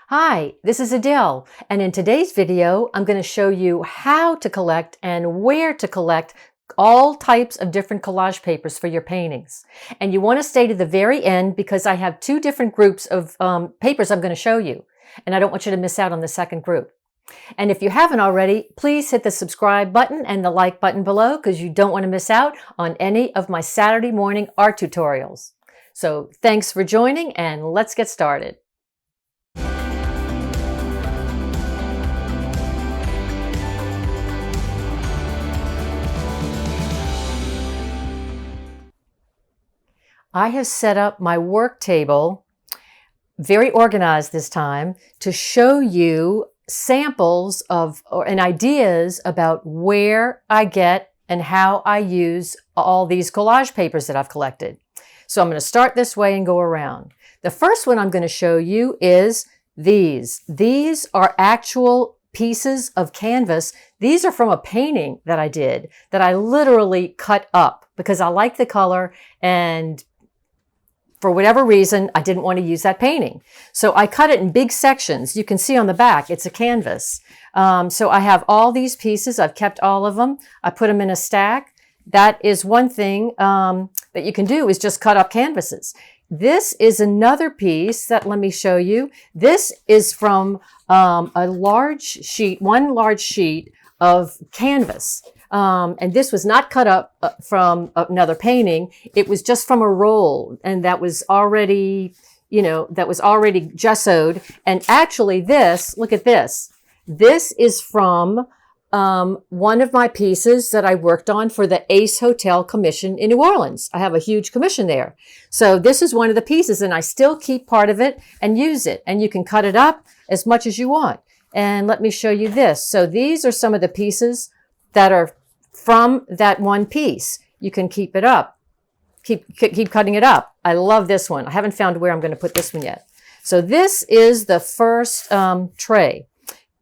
Hi, this is Adele, and in today's video, I'm going to show you how to collect and where to collect all types of different collage papers for your paintings. And you want to stay to the very end because I have two different groups of papers I'm going to show you, and I don't want you to miss out on the second group. And if you haven't already, please hit the subscribe button and the like button below because you don't want to miss out on any of my Saturday morning art tutorials. So thanks for joining, and let's get started. I have set up my work table, very organized this time, to show you samples of and ideas about where I get and how I use all these collage papers that I've collected. So I'm going to start this way and go around. The first one I'm going to show you is these. These are actual pieces of canvas. These are from a painting that I did that I literally cut up because I like the color, and for whatever reason, I didn't want to use that painting. So I cut it in big sections. You can see on the back, it's a canvas. So I have all these pieces. I've kept all of them. I put them in a stack. That is one thing that you can do, is just cut up canvases. This is another piece that, let me show you. This is from a large sheet, one large sheet of canvas. And this was not cut up from another painting. It was just from a roll, and that was already, that was already gessoed. And actually this, look at this. This is from one of my pieces that I worked on for the Ace Hotel commission in New Orleans. I have a huge commission there. So this is one of the pieces, and I still keep part of it and use it. And you can cut it up as much as you want. And let me show you this. So these are some of the pieces that are from that one piece. You can keep it up. Keep cutting it up. I love this one. I haven't found where I'm going to put this one yet. So this is the first tray,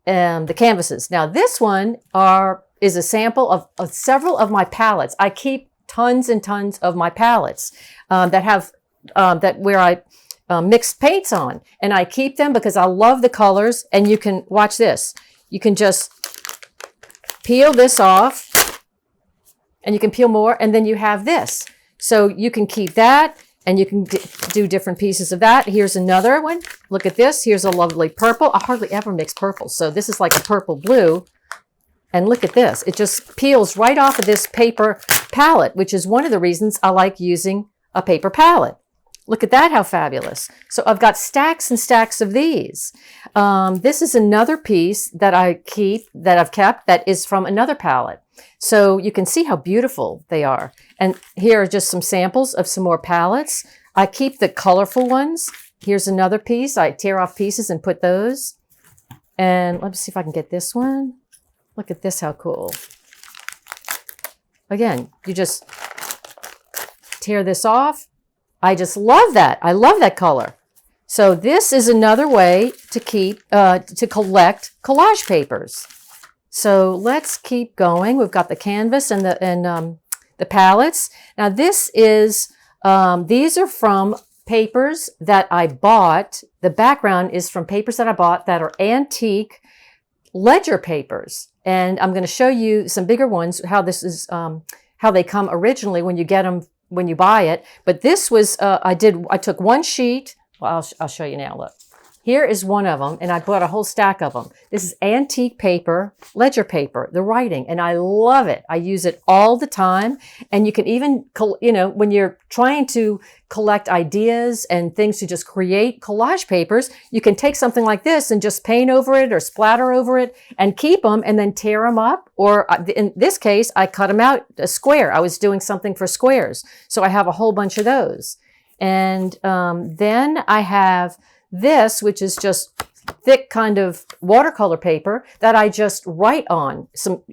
the canvases. Now this one is a sample of several of my palettes. I keep tons and tons of my palettes that have where I mix paints on, and I keep them because I love the colors. And you can watch this. You can just peel this off, and you can peel more, and then you have this. So you can keep that, and you can do different pieces of that. Here's another one. Look at this. Here's a lovely purple. I hardly ever mix purple, so this is like a purple blue. And look at this. It just peels right off of this paper palette, which is one of the reasons I like using a paper palette. Look at that, how fabulous. So I've got stacks and stacks of these. This is another piece that I've kept that is from another palette. So you can see how beautiful they are. And here are just some samples of some more palettes. I keep the colorful ones. Here's another piece. I tear off pieces and put those. And let me see if I can get this one. Look at this, how cool. Again, you just tear this off. I just love that. I love that color. So this is another way to collect collage papers. So let's keep going. We've got the canvas and the palettes. Now this is these are from papers that I bought. The background is from papers that I bought that are antique ledger papers, and I'm going to show you some bigger ones. How this is how they come originally when you get them, when you buy it. But this was, I took one sheet. Well, I'll show you now, look. Here is one of them, and I bought a whole stack of them. This is antique paper, ledger paper, the writing, and I love it. I use it all the time. And you can even, when you're trying to collect ideas and things to just create collage papers, you can take something like this and just paint over it or splatter over it and keep them and then tear them up. Or in this case, I cut them out a square. I was doing something for squares. So I have a whole bunch of those. And then I have this, which is just thick kind of watercolor paper that I just write on some,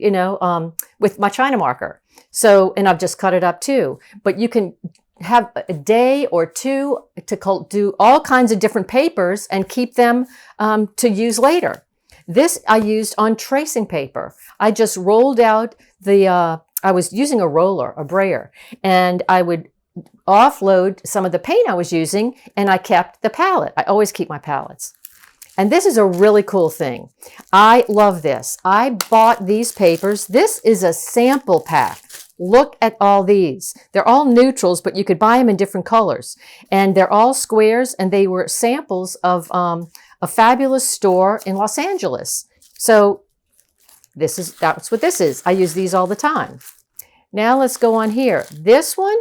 with my China marker. So, and I've just cut it up too. But you can have a day or two to do all kinds of different papers and keep them to use later. This I used on tracing paper. I just rolled out I was using a roller, a brayer, and I would offload some of the paint I was using, and I kept the palette. I always keep my palettes. And this is a really cool thing. I love this. I bought these papers. This is a sample pack. Look at all these. They're all neutrals, but you could buy them in different colors. And they're all squares, and they were samples of a fabulous store in Los Angeles. So that's what this is. I use these all the time. Now let's go on here. This one,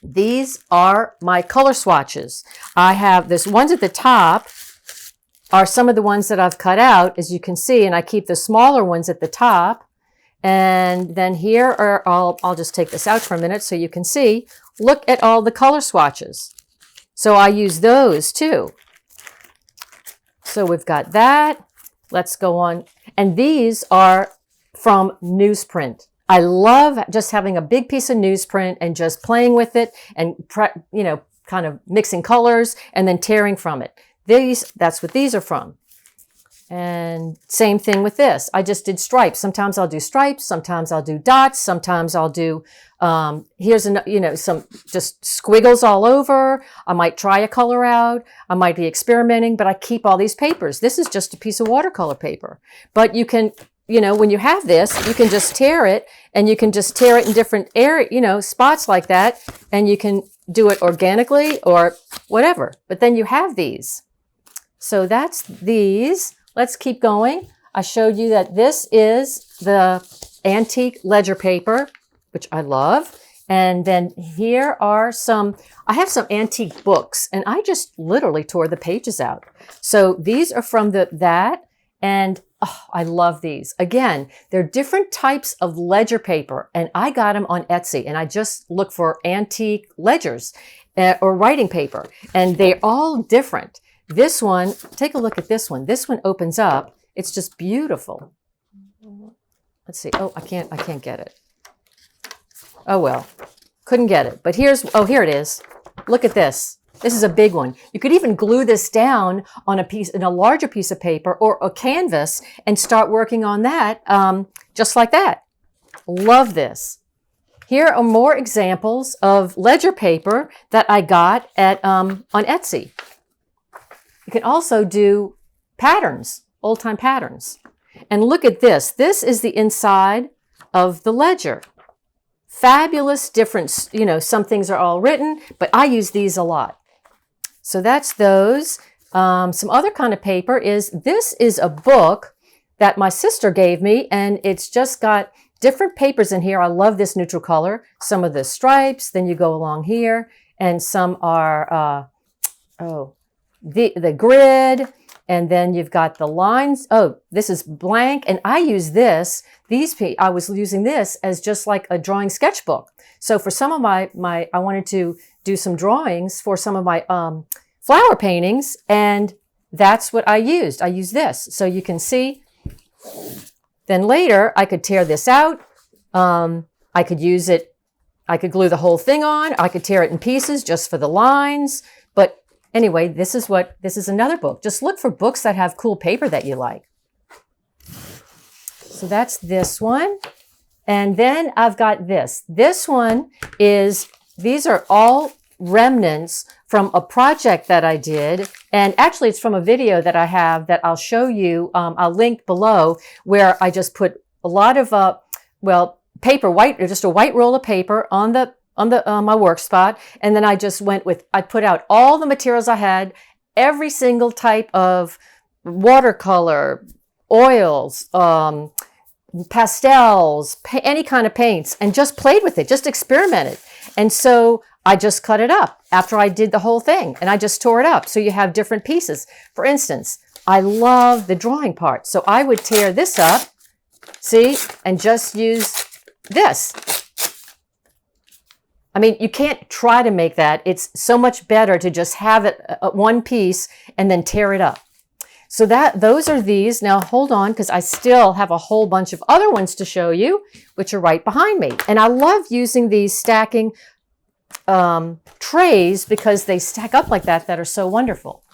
these are my color swatches. I have this ones at the top are some of the ones that I've cut out, as you can see, and I keep the smaller ones at the top. And then here are, I'll just take this out for a minute so you can see. Look at all the color swatches. So I use those too. So we've got that. Let's go on. And these are from newsprint. I love just having a big piece of newsprint and just playing with it and, kind of mixing colors and then tearing from it. That's what these are from. And same thing with this. I just did stripes. Sometimes I'll do stripes. Sometimes I'll do dots. Sometimes I'll do, some just squiggles all over. I might try a color out. I might be experimenting, but I keep all these papers. This is just a piece of watercolor paper. But you can, when you have this, you can just tear it, and you can just tear it in different spots like that. And you can do it organically or whatever. But then you have these. So that's these. Let's keep going. I showed you that this is the antique ledger paper, which I love. And then here are I have some antique books, and I just literally tore the pages out. So these are from that, and I love these. Again, they're different types of ledger paper, and I got them on Etsy, and I just look for antique ledgers or writing paper, and they're all different. This one, take a look at this one. This one opens up. It's just beautiful. Let's see. Oh, I can't get it. Oh, well, couldn't get it. But here it is. Look at this. This is a big one. You could even glue this down on in a larger piece of paper or a canvas and start working on that just like that. Love this. Here are more examples of ledger paper that I got on Etsy. You can also do patterns, old-time patterns. And look at this. This is the inside of the ledger. Fabulous different, some things are all written, but I use these a lot. So that's those. Some other kind of paper this is a book that my sister gave me, and it's just got different papers in here. I love this neutral color. Some of the stripes, then you go along here, and some are, the grid, and then you've got the lines. Oh, this is blank, and I use this. I was using this as just like a drawing sketchbook. So for some of I wanted to do some drawings for some of my flower paintings, and that's what I used. I used this, so you can see. Then later, I could tear this out. I could use it. I could glue the whole thing on. I could tear it in pieces just for the lines, but anyway, this is another book. Just look for books that have cool paper that you like. So that's this one. And then I've got this. This one these are all remnants from a project that I did. And actually, it's from a video that I have that I'll show you. I'll link below, where I just put a lot of, paper, just a white roll of paper on my work spot. And then I just I put out all the materials I had, every single type of watercolor, oils, pastels, any kind of paints, and just played with it, just experimented. And so I just cut it up after I did the whole thing, and I just tore it up. So you have different pieces. For instance, I love the drawing part. So I would tear this up, see, and just use this. I mean, you can't try to make that. It's so much better to just have it one piece and then tear it up. So those are these. Now hold on, because I still have a whole bunch of other ones to show you, which are right behind me. And I love using these stacking trays because they stack up like that are so wonderful.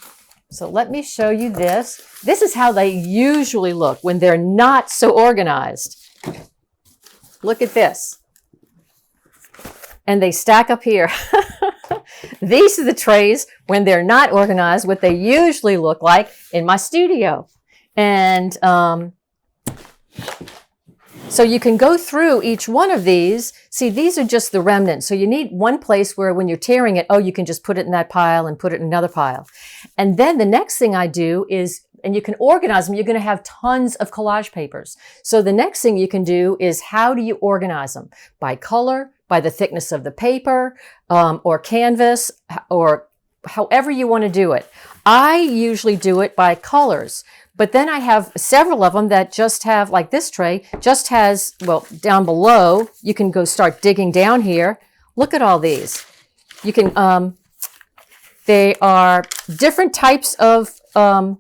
So let me show you this. This is how they usually look when they're not so organized. Look at this. And they stack up here. These are the trays when they're not organized, what they usually look like in my studio. And so you can go through each one of these. See, these are just the remnants. So you need one place where when you're tearing it, oh, you can just put it in that pile and put it in another pile. And then the next thing I do is, and you can organize them, you're going to have tons of collage papers. So the next thing you can do is, how do you organize them? By color, by the thickness of the paper, or canvas, or however you want to do it. I usually do it by colors. But then I have several of them that just have, like this tray, just has, well, down below, you can go start digging down here. Look at all these. You can, they are different types of, oh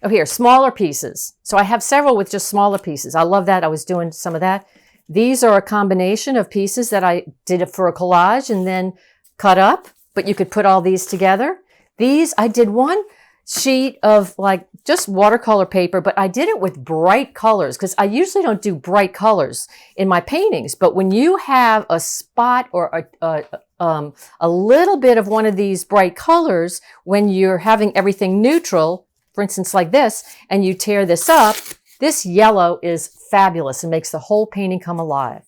here, smaller pieces. So I have several with just smaller pieces. I love that. I was doing some of that. These are a combination of pieces that I did for a collage and then cut up, but you could put all these together. These, I did one sheet of like just watercolor paper, but I did it with bright colors because I usually don't do bright colors in my paintings. But when you have a spot or a little bit of one of these bright colors, when you're having everything neutral, for instance, like this, and you tear this up, this yellow is fabulous and makes the whole painting come alive.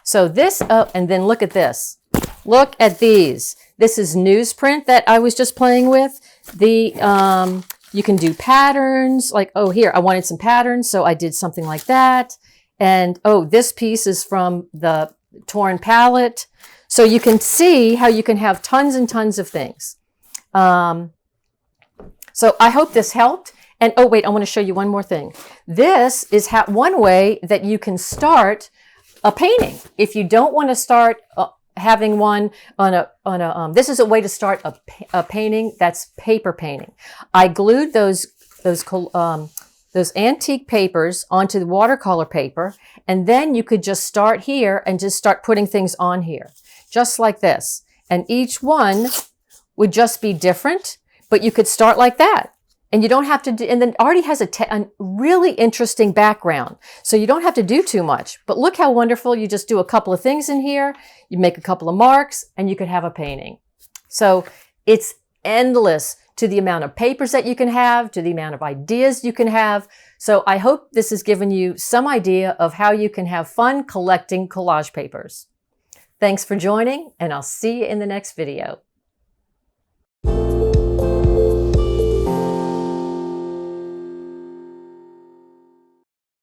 So this, and then look at this. Look at these. This is newsprint that I was just playing with. You can do patterns, like, oh, here, I wanted some patterns, so I did something like that. And, oh, this piece is from the torn pallet. So you can see how you can have tons and tons of things. So I hope this helped. And, oh, wait, I want to show you one more thing. This is one way that you can start a painting. If you don't want to start having one this is a way to start a painting that's paper painting. I glued those antique papers onto the watercolor paper, and then you could just start here and just start putting things on here, just like this. And each one would just be different, but you could start like that. And you don't have to do, and then it already has a really interesting background. So you don't have to do too much. But look how wonderful. You just do a couple of things in here, you make a couple of marks, and you could have a painting. So it's endless to the amount of papers that you can have, to the amount of ideas you can have. So I hope this has given you some idea of how you can have fun collecting collage papers. Thanks for joining, and I'll see you in the next video.